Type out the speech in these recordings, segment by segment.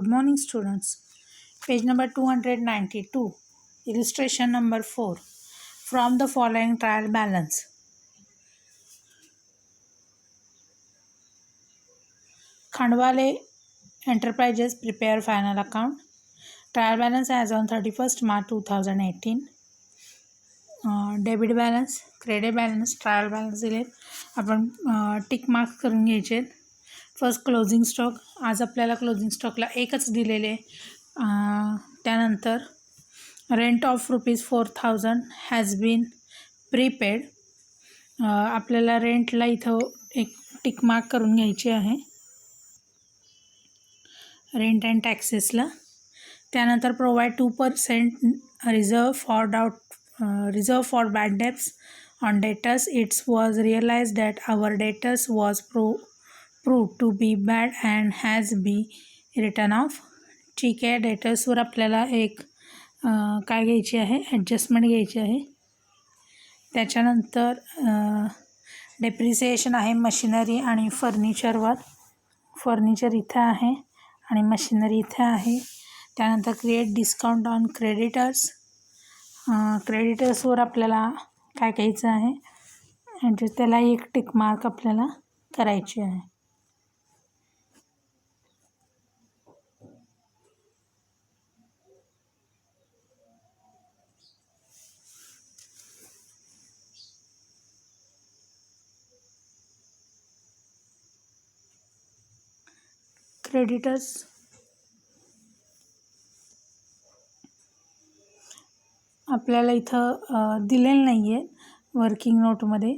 Good morning, students. Page number 292. Illustration number 4. From the following trial balance. Khandwale Enterprises prepare final account. Trial balance as on 31st March 2018. Debit balance, credit balance, trial balance दिले. आपण tick marks करून घ्यायचे. First closing stock. आज आपल्याला closing स्टॉकला एकच दिलेले. त्यानंतर rent of ₹4000 has been prepaid. आपल्याला रेंटला इथं एक टिक मार्क करून घ्यायची आहे रेंट अँड टॅक्सेसला. त्यानंतर provide 2% reserve for bad debts on debtors. It was realized that our debtors was proved to be bad and has been written off. ठीक आहे. डेटर्सवर आपल्याला एक काय घ्यायची आहे, ॲडजस्टमेंट घ्यायची आहे. त्याच्यानंतर डेप्रिसिएशन आहे मशिनरी आणि फर्निचरवर. फर्निचर इथं आहे आणि मशिनरी इथं आहे. त्यानंतर क्रिएट डिस्काउंट ऑन क्रेडिटर्स. क्रेडिटर्सवर आपल्याला काय घ्यायचं आहे, म्हणजे त्याला एक टिक मार्क आपल्याला करायची आहे. क्रेडिटर्स आपल्याला इथं दिलेलं नाही आहे वर्किंग नोटमध्ये.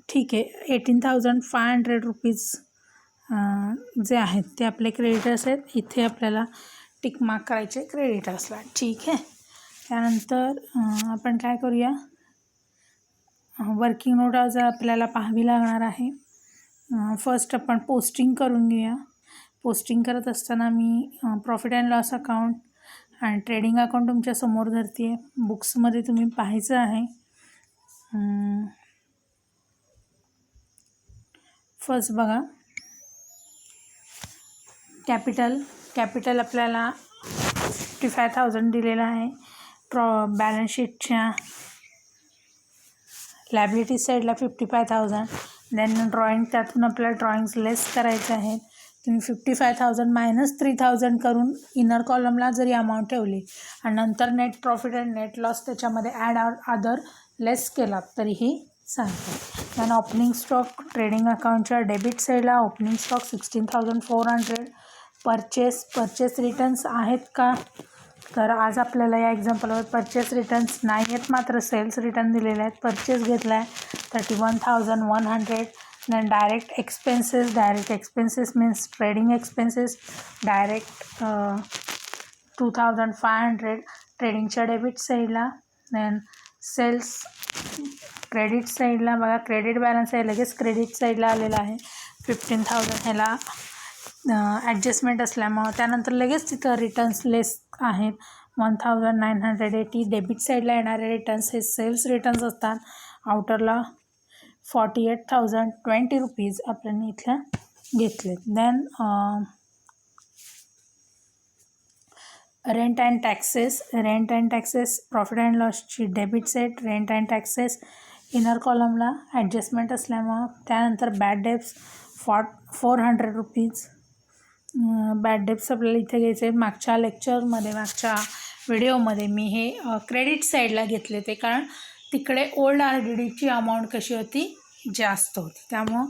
ठीक आहे. 18,500 रुपीज जे आहेत ते आपले क्रेडिटर्स आहेत. इथे आपल्याला टिक मार्क करायचे क्रेडिटर्सला. ठीक आहे. त्यानंतर आपण काय करूया, वर्किंग नोट आज आपल्याला पाहावी लागणार आहे. फर्स्ट आपण पोस्टिंग करून घेऊया. पोस्टिंग करत असताना मी प्रॉफिट अँड लॉस अकाउंट आणि ट्रेडिंग अकाउंट तुमच्या समोर धरते आहे. बुक्समध्ये तुम्ही पाहायचं आहे. फर्स्ट बघा, कॅपिटल आपल्याला 55,000 दिलेला आहे. बॅलन्स शीटच्या लायबिलिटी साईडला 55,000. देन ड्रॉइंग, त्यातून आपल्याला ड्रॉइंग्स लेस करायचे आहेत. तुम्ही 55,000 मायनस 3,000 करून इनर कॉलमला जरी अमाऊंट ठेवली आणि नंतर net profit and net loss त्याच्यामध्ये ॲड अदर लेस केला तरीही चालतं. देन ओपनिंग स्टॉक ट्रेडिंग अकाउंटच्या डेबिट साईडला ओपनिंग स्टॉक 16,400. परचेस रिटर्न्स आहेत का, तर आज आपल्याला या एक्झाम्पलवर परचेस रिटर्न्स नाही आहेत, मात्र सेल्स रिटर्न दिलेले आहेत. परचेस घेतला आहे 31,100. then direct expenses means trading expenses direct 2,500 ट्रेडिंगच्या डेबिट साईडला. देन सेल्स क्रेडिट साईडला बघा, क्रेडिट बॅलन्स आहे लगेच क्रेडिट साईडला आलेला आहे 15,000. ह्याला ॲडजस्टमेंट असल्यामुळं त्यानंतर लगेच तिथं रिटर्न्स लेस आहेत 1,980. डेबिट साईडला येणारे रिटर्न्स हे सेल्स रिटर्न्स असतात. आउटरला 48,020 रुपीज आपल्याला इथल्या घेतले. Then rent and taxes profit and लॉसची debit side rent and taxes inner कॉलमला ॲडजस्टमेंट असल्यामुळं. त्यानंतर bad debts 400 rupees. Bad debts आपल्याला इथे घ्यायचे. मागच्या व्हिडिओमध्ये मी हे क्रेडिट साईडला घेतले ते, कारण तिकडे ओल्ड RDDची अमाऊंट कशी होती, जास्त होती, त्यामुळं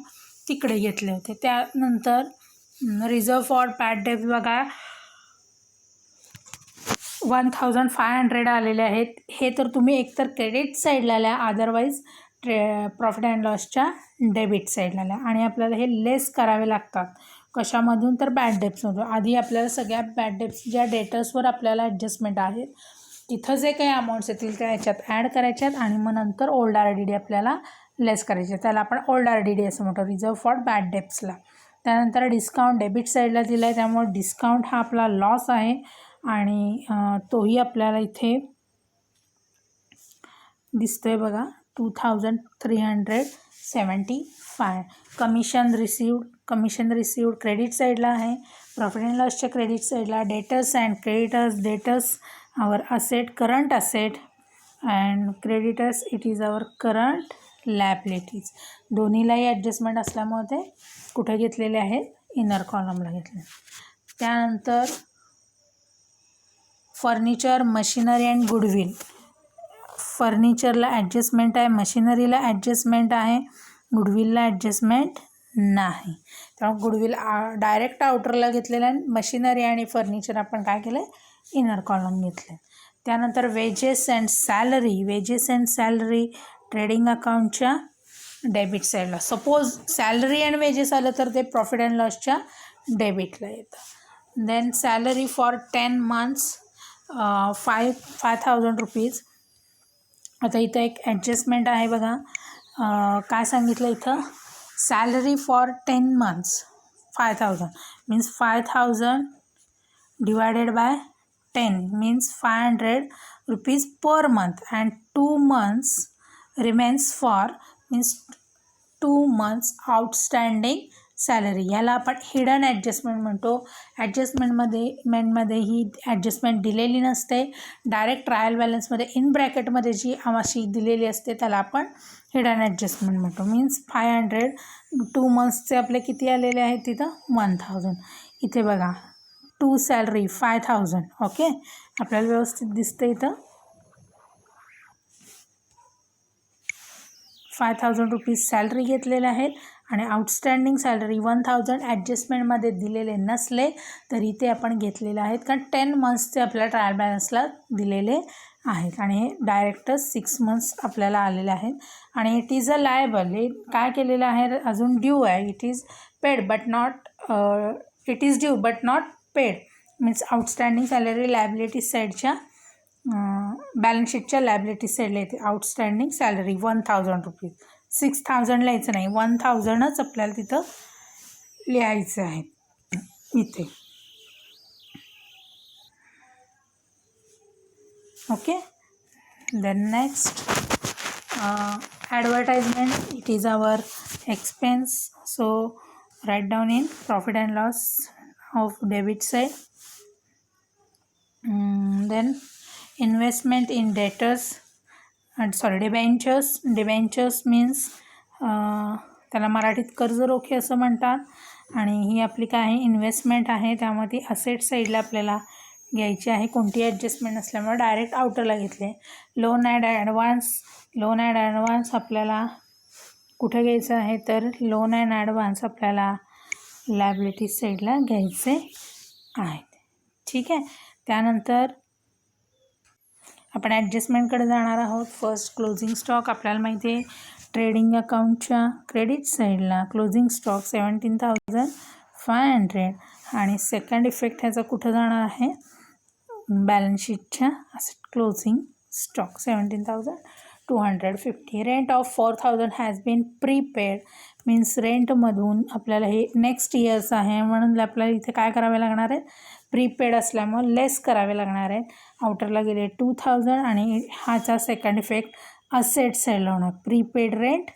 तिकडे घेतले होते. त्यानंतर रिझर्व फॉर बॅड डेब्ट बघा 1,500 आलेले आहेत. हे तर तुम्ही एकतर क्रेडिट साईडला आल्या, अदरवाईज प्रॉफिट अँड लॉसच्या डेबिट साईडला आल्या. आणि आपल्याला हे लेस करावे लागतात कशामधून, तर बॅड डेब्ट्समधून. आधी आपल्याला सगळ्या बॅड डेब्ट्स ज्या डेटर्सवर आपल्याला ॲडजस्टमेंट आहेत तिथं जे काही अमाऊंट्स येतील त्या ह्याच्यात ॲड करायच्यात आणि मग नंतर ओल्ड RDD आपल्याला लेस करायचे. त्याला आपण ओल्ड RDD असं म्हणतो, रिझर्व फॉर बॅड डेब्ट्सला. त्यानंतर डिस्काउंट डेबिट साईडला दिला आहे, त्यामुळे डिस्काउंट हा आपला लॉस आहे आणि तोही आपल्याला इथे दिसतोय बघा 2,375. कमिशन रिसीव्ड क्रेडिट साईडला आहे. प्रॉफिट अँड लॉसच्या क्रेडिट साईडला debtors and creditors. Debtors our asset, current asset, and creditors it is our current liabilities. दोन्हीलाही ॲडजस्टमेंट असल्यामुळे ते कुठे घेतलेले आहेत, इनर कॉलमला घेतले. त्यानंतर फर्निचर, मशिनरी अँड गुडविल. फर्निचरला ॲडजस्टमेंट आहे, मशिनरीला ॲडजस्टमेंट आहे, गुडविलला ॲडजस्टमेंट नाही. त्यामुळे गुडविल डायरेक्ट आउटरला घेतलेलं आहे, मशिनरी आणि फर्निचर आपण काय केलं आहे, इनर कॉलम घेतले. त्यानंतर wages and salary. Wages and salary trading अकाउंटच्या डेबिट साईडला. सपोज सॅलरी अँड वेजेस आलं तर ते प्रॉफिट अँड लॉसच्या डेबिटला येतं. Then salary for 10 months 5,000 rupees. आता इथं एक ॲडजस्टमेंट आहे बघा. काय सांगितलं इथं, salary for 10 months 5,000 means 5,000 divided by 10 means 500 rupees per month, and 2 months remains for means 2 months outstanding salary. ह्याला आपण हिडन ॲडजस्टमेंट म्हणतो. ॲडजस्टमेंटमध्ये ही ॲडजस्टमेंट दिलेली नसते. डायरेक्ट ट्रायल बॅलन्समध्ये इन ब्रॅकेटमध्ये जी अशी दिलेली असते त्याला आपण हिडन ॲडजस्टमेंट म्हणतो. मीन्स 500 2 monthsचे आपले किती आलेले आहेत तिथं 1,000. इथे बघा 2 सॅलरी 5,000. ओके, आपल्याला व्यवस्थित दिसतं इथं 5,000 रुपीज सॅलरी घेतलेले आहेत आणि आउटस्टँडिंग सॅलरी 1,000 ॲडजस्टमेंटमध्ये दिलेले नसले तरी ते आपण घेतलेले आहेत, कारण 10 monthsचे आपल्या ट्रायल बॅलन्सला दिलेले आहेत आणि हे डायरेक्टच 6 months आपल्याला आलेले आहेत. आणि इट इज अ लायबल. हे काय केलेलं आहे, अजून ड्यू आहे. It is paid but not it is due but not paid means outstanding salary liability साईडच्या बॅलन्स शीटच्या लायबिलिटी साईडला येते. Outstanding salary 1,000 rupees. 6,000 लिहायचं नाही, 1,000च आपल्याला तिथं लिहायचं आहे इथे. Okay, then next advertisement. It is our expense. So write down in profit and loss of debit side. Then investment in debtors debentures. Debentures means त्याला मराठीत कर्ज रोखे असं म्हणतात. आणि ही आपली काय आहे, इन्व्हेस्टमेंट आहे. त्यामध्ये असेट साईडला आपल्याला घ्यायची आहे. कोणती ॲडजस्टमेंट नसल्यामुळे डायरेक्ट आउटरला घेतले. Loan and advance. Loan and advance आपल्याला कुठे घ्यायचं आहे तर लोन अँड ॲडव्हान्स आपल्याला लायबिलिटी साईडला घ्यायचे आहेत. ठीक आहे, त्यानंतर आपण ॲडजस्टमेंटकडे जाणार आहोत. First closing stock. आपल्याला माहिती आहे ट्रेडिंग अकाउंटच्या क्रेडिट साईडला क्लोजिंग स्टॉक 17,500 आणि सेकंड इफेक्ट ह्याचा कुठं जाणार आहे, बॅलन्स शीटच्या asset closing stock 17,250. Rent of 4,000 has been prepaid means रेंटमधून आपल्याला हे नेक्स्ट इयर्स आहे म्हणून आपल्याला इथे काय करावे लागणार आहे, प्रीपेड असल्यामुळे लेस करावे लागणार आहेत. आउटरला गेले 2,000 आणि ह्याचा सेकंड इफेक्ट असेट साईडला होणार. Prepaid rent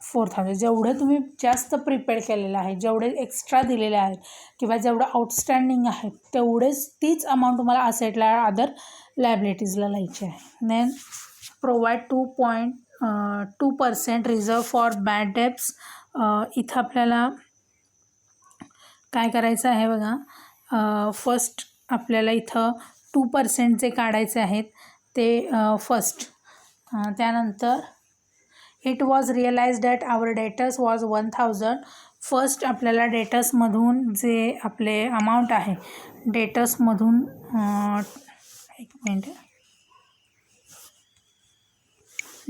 4,000. जेवढं तुम्ही जास्त प्रीपेड केलेलं आहे, जेवढे एक्स्ट्रा दिलेले आहेत किंवा जेवढं आउटस्टँडिंग आहे तेवढेच तीच अमाऊंट तुम्हाला असेटला अदर लायबिलिटीजला लावायची आहे. Then provide 2.2% reserve for bad debts. इथं आपल्याला काय करायचं आहे बघा, फर्स्ट आपल्याला इथं 2% जे काढायचे आहेत ते फर्स्ट. त्यानंतर it was realise that our debtors was 1,000. First आपल्याला डेटर्समधून जे आपले अमाऊंट आहे डेटर्समधून एक मिनिट,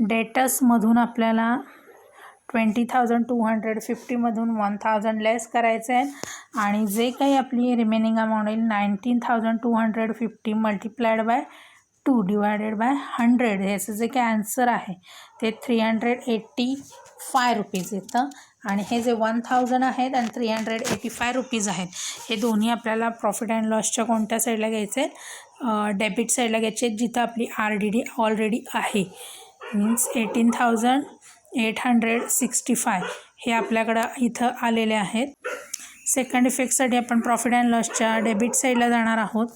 डेटर्समधून आपल्याला 20,250मधून 1,000 लेस करायचं आहे आणि जे काही आपली रिमेनिंग अमाऊंट येईल 19,250 मल्टिप्लाइड बाय 2 डिवायडेड बाय 100. ह्याचं जे काही आन्सर आहे ते 385 रुपीज येतं. आणि हे जे 1,000 आहेत आणि 385 रुपीज आहेत हे दोन्ही आपल्याला प्रॉफिट अँड लॉसच्या कोणत्या साईडला घ्यायचे आहेत, डेबिट साईडला घ्यायचे आहेत जिथं आपली RDD ऑलरेडी आहे. मीन्स 18,865 हे आपल्याकडं इथं आलेले आहेत. सेकंड इफेक्टसाठी आपण प्रॉफिट अँड लॉसच्या डेबिट साईडला जाणार आहोत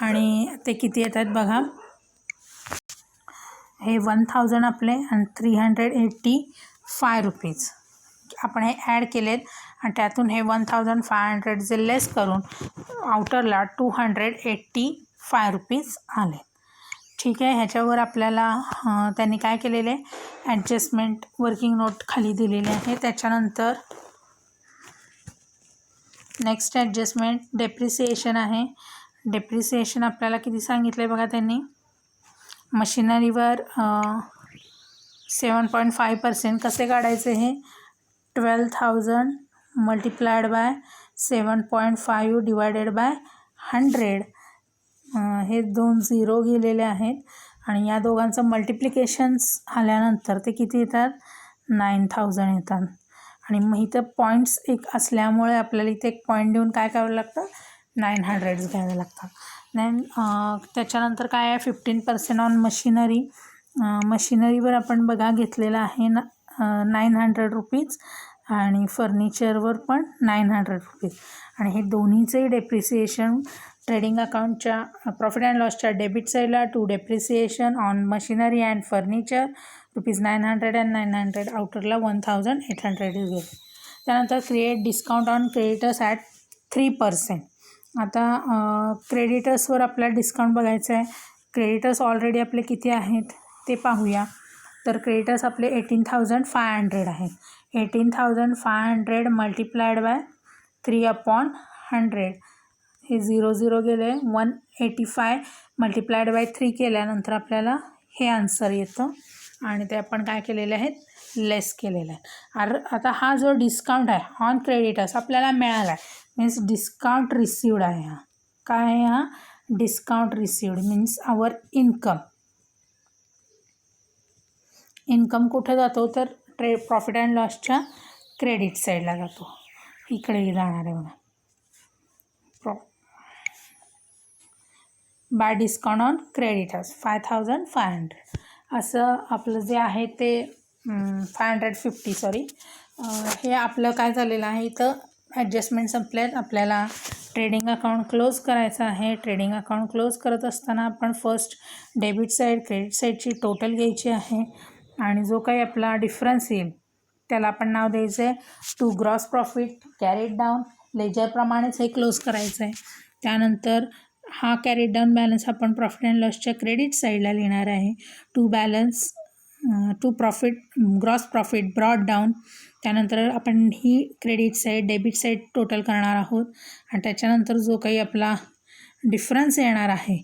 आणि ते किती येतात बघा. हे 1000 आपले आणि 385 रुपीज आपण हे ॲड केलेत आणि त्यातून हे 1500 जे लेस करून आउटरला 285 रुपीज आले. ठीक आहे. ह्याच्यावर आपल्याला त्यांनी काय केलेले ॲडजस्टमेंट वर्किंग नोट खाली दिलेले आहे. त्याच्यानंतर नेक्स्ट ॲडजस्टमेंट डेप्रिसिएशन आहे. डेप्रिसिएशन आपल्याला किती सांगितलं आहे बघा त्यांनी. मशिनरीवर 7.5% कसे काढायचे हे 12,000 मल्टिप्लायड बाय 7.5 डिवायडेड बाय 100. हे 2 झिरो गेलेले आहेत आणि या दोघांचं मल्टिप्लिकेशन्स आल्यानंतर ते किती येतात 9,000 येतात. आणि मग इथं पॉईंट्स एक असल्यामुळे आपल्याला इथे एक पॉईंट देऊन काय करावं लागतं 900 घ्यावे लागतात. देन त्याच्यानंतर काय आहे 15% ऑन मशिनरी. मशिनरीवर आपण बघा घेतलेलं आहे 900 रुपीज आणि फर्निचरवर पण 900 रुपीज. आणि हे दोन्हीचे डेप्रिसिएशन ट्रेडिंग अकाउंटच्या प्रॉफिट अँड लॉसच्या डेबिट साईडला to depreciation on machinery and furniture ₹900 and 900 आउटरला 1800 गेले. त्यानंतर create discount on creditors at 3%. आता क्रेडिटर्सवर आपल्याला डिस्काउंट बघायचं आहे. क्रेडिटर्स ऑलरेडी आपले किती आहेत ते पाहूया. तर क्रेडिटर्स आपले 18,500 आहेत. 18,500 मल्टिप्लायड बाय 3/100. हे 0 गेले. 185 मल्टिप्लायड बाय 3 केल्यानंतर आपल्याला हे आन्सर येतं आणि ते आपण काय केलेले आहेत लेस केलेलं आहे. आता हा जो डिस्काउंट आहे ऑन क्रेडिटर्स आपल्याला मिळाला आहे मीन्स डिस्काउंट रिसिवड आहे. हा काय आहे हा डिस्काउंट रिसिवड मीन्स आवर इन्कम. इन्कम कुठं जातो तर प्रॉफिट अँड लॉसच्या क्रेडिट साईडला जातो. इकडे जाणार आहे बघा बाय डिस्काउंट ऑन क्रेडिटर्स 5,500 असं आपलं जे आहे ते 550 हे आपलं काय झालेलं आहे. इथं ॲडजस्टमेंट संपल्यात. आपल्याला ट्रेडिंग अकाउंट क्लोज करायचं आहे. ट्रेडिंग अकाउंट क्लोज करत असताना आपण फर्स्ट डेबिट साईड क्रेडिट साईडची टोटल घ्यायची आहे आणि जो काही आपला डिफरन्स येईल त्याला आपण नाव द्यायचं आहे to gross profit carried down. लेजरप्रमाणेच हे क्लोज करायचं आहे. त्यानंतर हा कॅरीड डाऊन बॅलन्स आपण प्रॉफिट अँड लॉसच्या क्रेडिट साईडला लिहिणार आहे. To profit gross profit brought down. त्यानंतर आपण ही credit side debit side total करणार आहोत आणि त्याच्यानंतर जो काही आपला डिफरन्स येणार आहे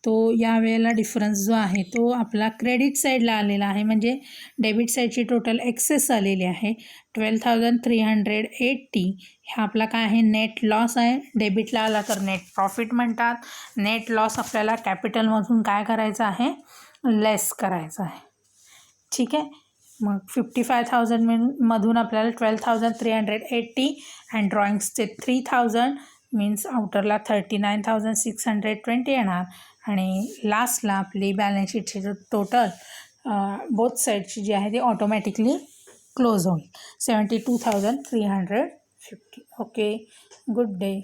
तो यावेळेला डिफरन्स जो आहे तो आपला क्रेडिट साईडला आलेला आहे. म्हणजे डेबिट साईडची टोटल एक्सेस आलेली आहे 12,380. हा आपला काय आहे नेट लॉस आहे. डेबिटला आला तर नेट प्रॉफिट म्हणतात. नेट लॉस आपल्याला कॅपिटलमधून काय करायचं आहे लेस करायचं आहे. ठीक आहे. मग 55,000 मधून आपल्याला 12,380 अँड ड्रॉइंग्सचे 3,000 मीन्स आउटरला 39,620 येणार आणि लास्टला आपली बॅलन्स शीटची जो टोटल बोथ साईडची जी आहे ती ऑटोमॅटिकली क्लोज होईल 72,350. ओके. Good day.